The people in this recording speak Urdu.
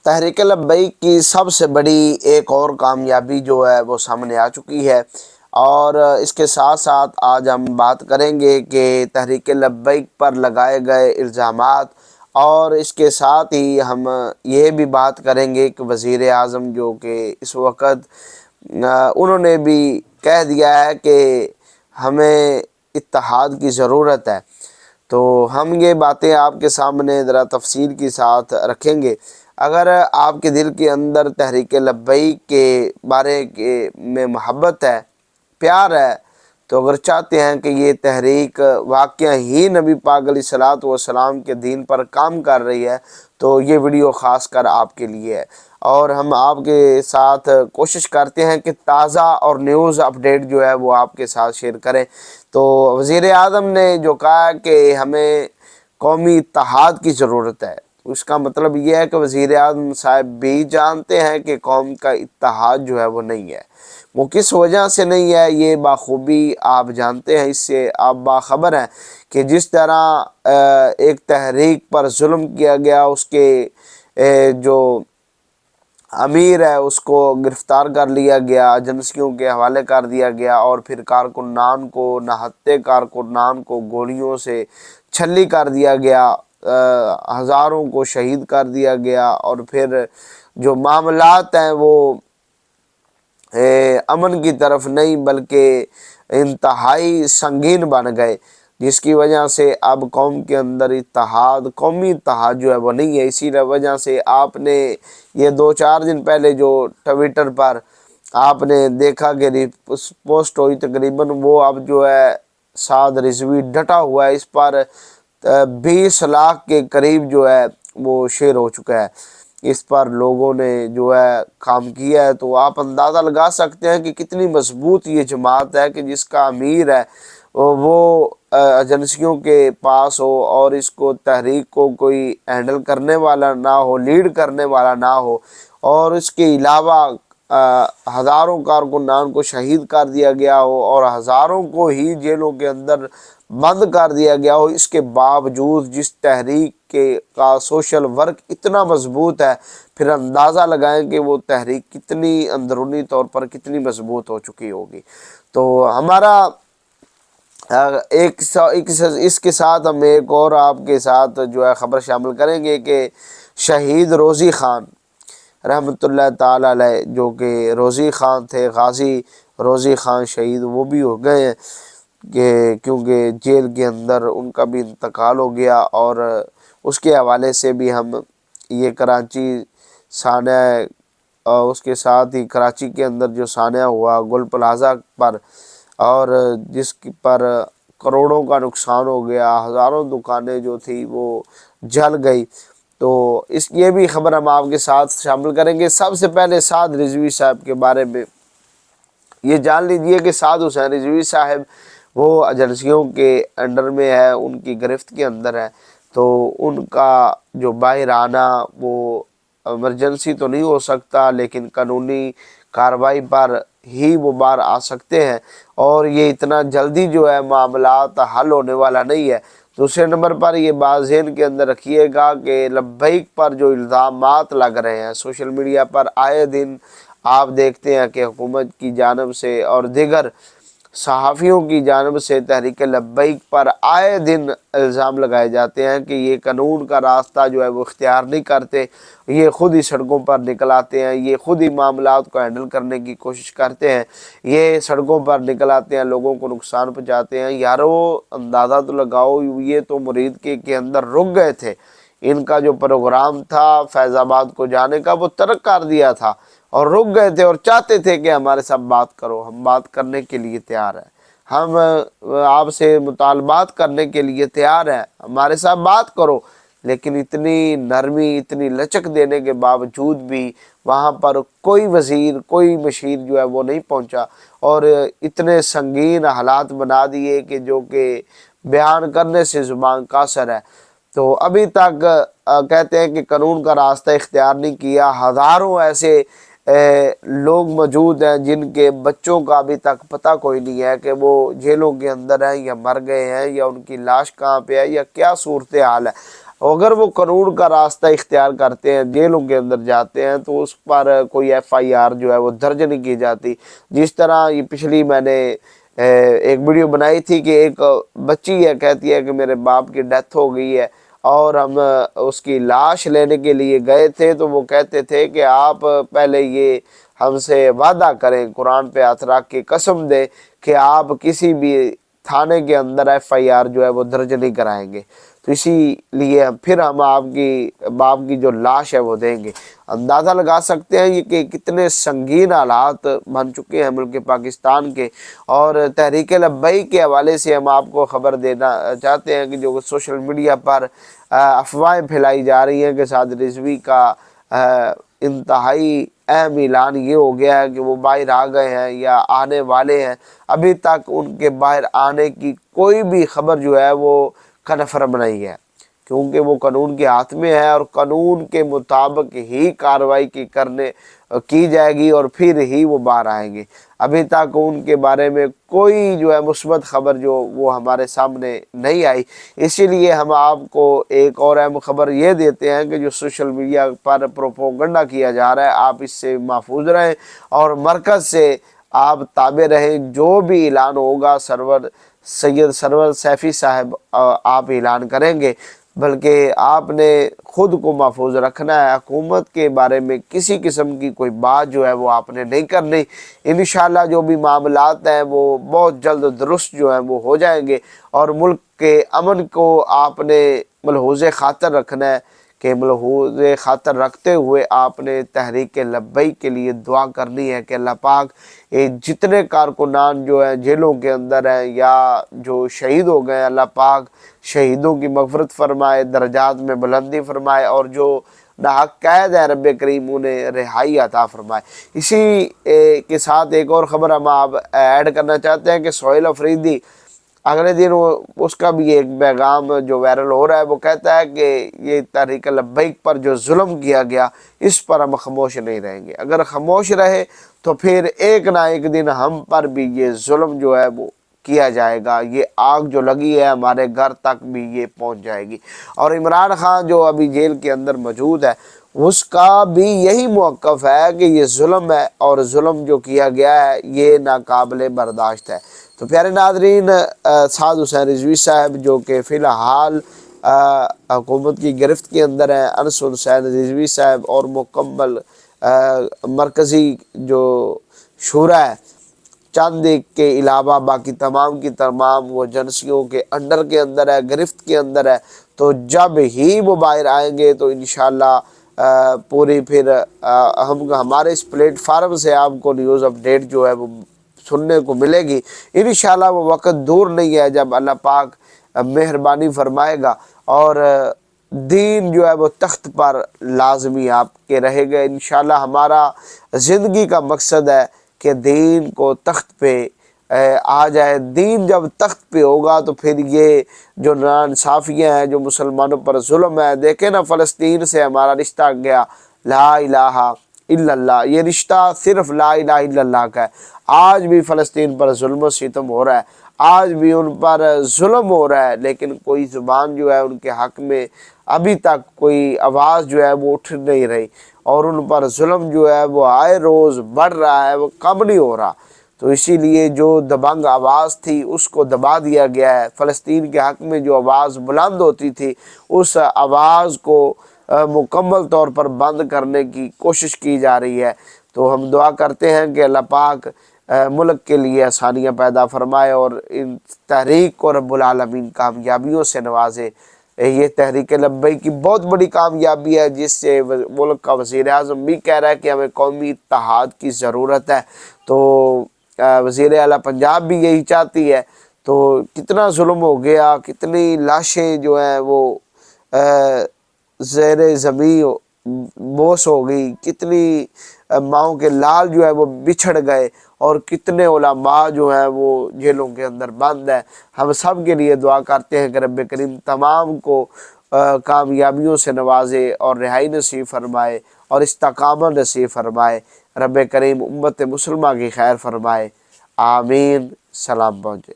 تحریک لبیک کی سب سے بڑی ایک اور کامیابی جو ہے وہ سامنے آ چکی ہے، اور اس کے ساتھ ساتھ آج ہم بات کریں گے کہ تحریک لبیک پر لگائے گئے الزامات، اور اس کے ساتھ ہی ہم یہ بھی بات کریں گے کہ وزیر اعظم جو کہ اس وقت انہوں نے بھی کہہ دیا ہے کہ ہمیں اتحاد کی ضرورت ہے۔ تو ہم یہ باتیں آپ کے سامنے ذرا تفصیل کے ساتھ رکھیں گے۔ اگر آپ کے دل کے اندر تحریک لبیک کے بارے میں محبت ہے، پیار ہے، تو اگر چاہتے ہیں کہ یہ تحریک واقعہ ہی نبی پاک علیہ الصلوۃ والسلام کے دین پر کام کر رہی ہے، تو یہ ویڈیو خاص کر آپ کے لیے ہے، اور ہم آپ کے ساتھ کوشش کرتے ہیں کہ تازہ اور نیوز اپڈیٹ جو ہے وہ آپ کے ساتھ شیئر کریں۔ تو وزیر اعظم نے جو کہا کہ ہمیں قومی اتحاد کی ضرورت ہے، اس کا مطلب یہ ہے کہ وزیر اعظم صاحب بھی جانتے ہیں کہ قوم کا اتحاد جو ہے وہ نہیں ہے۔ وہ کس وجہ سے نہیں ہے یہ بخوبی آپ جانتے ہیں، اس سے آپ باخبر ہیں کہ جس طرح ایک تحریک پر ظلم کیا گیا، اس کے جو امیر ہے اس کو گرفتار کر لیا گیا، ایجنسیوں کے حوالے کر دیا گیا، اور پھر کارکنان کو، نہتے کارکنان کو گولیوں سے چھلی کر دیا گیا، ہزاروں کو شہید کر دیا گیا، اور پھر جو معاملات ہیں وہ امن کی طرف نہیں بلکہ انتہائی سنگین بن گئے، جس کی وجہ سے اب قوم کے اندر اتحاد، قومی اتحاد جو ہے وہ نہیں ہے۔ اسی وجہ سے آپ نے یہ 2-4 دن پہلے جو ٹویٹر پر آپ نے دیکھا کہ پوسٹ ہوئی، تقریباً وہ اب جو ہے سعد رضوی ڈٹا ہوا ہے، اس پر 20 لاکھ کے قریب جو ہے وہ شیئر ہو چکا ہے، اس پر لوگوں نے جو ہے کام کیا ہے۔ تو آپ اندازہ لگا سکتے ہیں کہ کتنی مضبوط یہ جماعت ہے کہ جس کا امیر ہے وہ ایجنسیوں کے پاس ہو، اور اس کو تحریک کو کوئی ہینڈل کرنے والا نہ ہو، لیڈ کرنے والا نہ ہو، اور اس کے علاوہ ہزاروں کارکنان کو شہید کر دیا گیا ہو اور ہزاروں کو ہی جیلوں کے اندر بند کر دیا گیا ہو۔ اس کے باوجود جس تحریک کا سوشل ورک اتنا مضبوط ہے، پھر اندازہ لگائیں کہ وہ تحریک کتنی اندرونی طور پر کتنی مضبوط ہو چکی ہوگی۔ تو ہمارا اس کے ساتھ ہم ایک اور آپ کے ساتھ جو ہے خبر شامل کریں گے کہ شہید روزی خان رحمۃ اللہ تعالی علیہ، جو کہ روزی خان تھے، غازی روزی خان شہید، وہ بھی ہو گئے ہیں کیونکہ جیل کے اندر ان کا بھی انتقال ہو گیا، اور اس کے حوالے سے بھی ہم یہ کراچی سانحہ، اس کے ساتھ ہی کراچی کے اندر جو سانحہ ہوا گل پلازہ پر، اور جس پر کروڑوں کا نقصان ہو گیا، ہزاروں دکانیں جو تھی وہ جل گئی، تو یہ بھی خبر ہم آپ کے ساتھ شامل کریں گے۔ سب سے پہلے سعد رضوی صاحب کے بارے میں یہ جان لیجئے کہ سعد حسین رضوی صاحب وہ ایجنسیوں کے انڈر میں ہے، ان کی گرفت کے اندر ہے، تو ان کا جو باہر آنا وہ ایمرجنسی تو نہیں ہو سکتا، لیکن قانونی کارروائی پر ہی وہ باہر آ سکتے ہیں، اور یہ اتنا جلدی جو ہے معاملات حل ہونے والا نہیں ہے۔ دوسرے نمبر پر یہ بات ذہن کے اندر رکھیے گا کہ لبیک پر جو الزامات لگ رہے ہیں سوشل میڈیا پر، آئے دن آپ دیکھتے ہیں کہ حکومت کی جانب سے اور دیگر صحافیوں کی جانب سے تحریک لبیک پر آئے دن الزام لگائے جاتے ہیں کہ یہ قانون کا راستہ جو ہے وہ اختیار نہیں کرتے، یہ خود ہی سڑکوں پر نکل آتے ہیں، یہ خود ہی معاملات کو ہینڈل کرنے کی کوشش کرتے ہیں، یہ سڑکوں پر نکل آتے ہیں، لوگوں کو نقصان پہنچاتے ہیں۔ یارو اندازہ تو لگاؤ، یہ تو مرید کے اندر رک گئے تھے، ان کا جو پروگرام تھا فیض آباد کو جانے کا وہ ترک کر دیا تھا، اور رک گئے تھے اور چاہتے تھے کہ ہمارے ساتھ بات کرو۔ ہم بات کرنے کے لیے تیار ہیں، ہم آپ سے مطالبات کرنے کے لیے تیار ہیں، ہمارے ساتھ بات کرو، لیکن اتنی نرمی، اتنی لچک دینے کے باوجود بھی وہاں پر کوئی وزیر، کوئی مشیر جو ہے وہ نہیں پہنچا، اور اتنے سنگین حالات بنا دیے کہ جو کہ بیان کرنے سے زبان قاصر ہے۔ تو ابھی تک کہتے ہیں کہ قانون کا راستہ اختیار نہیں کیا۔ ہزاروں ایسے لوگ موجود ہیں جن کے بچوں کا ابھی تک پتہ کوئی نہیں ہے کہ وہ جیلوں کے اندر ہیں یا مر گئے ہیں، یا ان کی لاش کہاں پہ ہے، یا کیا صورتحال ہے۔ اگر وہ قانون کا راستہ اختیار کرتے ہیں، جیلوں کے اندر جاتے ہیں، تو اس پر کوئی FIR جو ہے وہ درج نہیں کی جاتی۔ جس طرح یہ پچھلی میں نے ایک ویڈیو بنائی تھی کہ ایک بچی ہے، کہتی ہے کہ میرے باپ کی ڈیتھ ہو گئی ہے اور ہم اس کی لاش لینے کے لیے گئے تھے، تو وہ کہتے تھے کہ آپ پہلے یہ ہم سے وعدہ کریں، قرآن پہ ہاتھ رکھ کے قسم دیں کہ آپ کسی بھی تھانے کے اندر FIR جو ہے وہ درج نہیں کرائیں گے، تو اسی لیے پھر ہم آپ کی باپ کی جو لاش ہے وہ دیں گے۔ اندازہ لگا سکتے ہیں یہ کہ کتنے سنگین حالات بن چکے ہیں ملک پاکستان کے۔ اور تحریک لبیک کے حوالے سے ہم آپ کو خبر دینا چاہتے ہیں کہ جو سوشل میڈیا پر افواہیں پھیلائی جا رہی ہیں کہ سعد رضوی کا انتہائی اہم اعلان یہ ہو گیا ہے کہ وہ باہر آ گئے ہیں یا آنے والے ہیں، ابھی تک ان کے باہر آنے کی کوئی بھی خبر جو ہے وہ کنفرم نہیں ہے، کیونکہ وہ قانون کے ہاتھ میں ہے اور قانون کے مطابق ہی کارروائی کی جائے گی اور پھر ہی وہ باہر آئیں گے۔ ابھی تک ان کے بارے میں کوئی جو ہے مثبت خبر جو وہ ہمارے سامنے نہیں آئی۔ اسی لیے ہم آپ کو ایک اور اہم خبر یہ دیتے ہیں کہ جو سوشل میڈیا پر پروپیگنڈا کیا جا رہا ہے، آپ اس سے محفوظ رہیں اور مرکز سے آپ تابع رہیں۔ جو بھی اعلان ہوگا سید سرور سیفی صاحب آپ اعلان کریں گے، بلکہ آپ نے خود کو محفوظ رکھنا ہے۔ حکومت کے بارے میں کسی قسم کی کوئی بات جو ہے وہ آپ نے نہیں کرنی۔ انشاءاللہ جو بھی معاملات ہیں وہ بہت جلد درست جو ہیں وہ ہو جائیں گے، اور ملک کے امن کو آپ نے ملحوظ خاطر رکھنا ہے کہ ملحوظ خاطر رکھتے ہوئے آپ نے تحریک لبیک کے لیے دعا کرنی ہے کہ اللہ پاک جتنے کارکنان جو ہیں جیلوں کے اندر ہیں یا جو شہید ہو گئے ہیں، اللہ پاک شہیدوں کی مغفرت فرمائے، درجات میں بلندی فرمائے، اور جو ناحق قید ہے رب کریم انہیں رہائی عطا فرمائے۔ اسی کے ساتھ ایک اور خبر ہم آپ ایڈ کرنا چاہتے ہیں کہ سہیل افریدی اگلے دن اس کا بھی ایک پیغام جو وائرل ہو رہا ہے، وہ کہتا ہے کہ یہ تحریک لبیک پر جو ظلم کیا گیا اس پر ہم خاموش نہیں رہیں گے۔ اگر خاموش رہے تو پھر ایک نہ ایک دن ہم پر بھی یہ ظلم جو ہے وہ کیا جائے گا، یہ آگ جو لگی ہے ہمارے گھر تک بھی یہ پہنچ جائے گی۔ اور عمران خان جو ابھی جیل کے اندر موجود ہے، اس کا بھی یہی موقف ہے کہ یہ ظلم ہے اور ظلم جو کیا گیا ہے یہ ناقابل برداشت ہے۔ تو پیارے ناظرین، سعد حسین رضوی صاحب جو کہ فی الحال حکومت کی گرفت کے اندر ہیں، انس حسین رضوی صاحب اور مکمل مرکزی جو شورا ہے چند کے علاوہ باقی تمام کی تمام وہ ایجنسیوں کے انڈر کے اندر ہے، گرفت کے اندر ہے، تو جب ہی وہ باہر آئیں گے تو انشاءاللہ پوری پھر ہمارے اس پلیٹ فارم سے آپ کو نیوز اپڈیٹ جو ہے وہ سننے کو ملے گی۔ انشاءاللہ وہ وقت دور نہیں ہے جب اللہ پاک مہربانی فرمائے گا اور دین جو ہے وہ تخت پر لازمی آپ کے رہے گا۔ انشاءاللہ ہمارا زندگی کا مقصد ہے کہ دین کو تخت پہ آ جائے۔ دین جب تخت پہ ہوگا تو پھر یہ جو ناانصافیاں ہیں، جو مسلمانوں پر ظلم ہے، دیکھیں نا فلسطین سے ہمارا رشتہ گیا، لا الہ الا اللہ، یہ رشتہ صرف لا الہ الا اللہ کا ہے۔ آج بھی فلسطین پر ظلم و ستم ہو رہا ہے، آج بھی ان پر ظلم ہو رہا ہے، لیکن کوئی زبان جو ہے ان کے حق میں ابھی تک کوئی آواز جو ہے وہ اٹھ نہیں رہی، اور ان پر ظلم جو ہے وہ آئے روز بڑھ رہا ہے، وہ کم نہیں ہو رہا۔ تو اسی لیے جو دبنگ آواز تھی اس کو دبا دیا گیا ہے۔ فلسطین کے حق میں جو آواز بلند ہوتی تھی اس آواز کو مکمل طور پر بند کرنے کی کوشش کی جا رہی ہے۔ تو ہم دعا کرتے ہیں کہ اللہ پاک ملک کے لیے آسانیاں پیدا فرمائے اور ان تحریک کو رب العالمین کامیابیوں سے نوازے۔ یہ تحریک لبیک کی بہت بڑی کامیابی ہے، جس سے ملک کا وزیر اعظم بھی کہہ رہا ہے کہ ہمیں قومی اتحاد کی ضرورت ہے۔ تو وزیر اعلیٰ پنجاب بھی یہی چاہتی ہے۔ تو کتنا ظلم ہو گیا، کتنی لاشیں جو ہیں وہ زیر زمین بوس ہو گئی، کتنی ماؤں کے لال جو ہے وہ بچھڑ گئے، اور کتنے علماء جو ہیں وہ جیلوں کے اندر بند ہیں۔ ہم سب کے لیے دعا کرتے ہیں کہ رب کریم تمام کو کامیابیوں سے نوازے اور رہائی نصیب فرمائے اور استقامت نصیب فرمائے۔ رب کریم امت مسلمہ کی خیر فرمائے، آمین۔ سلام پہنچے۔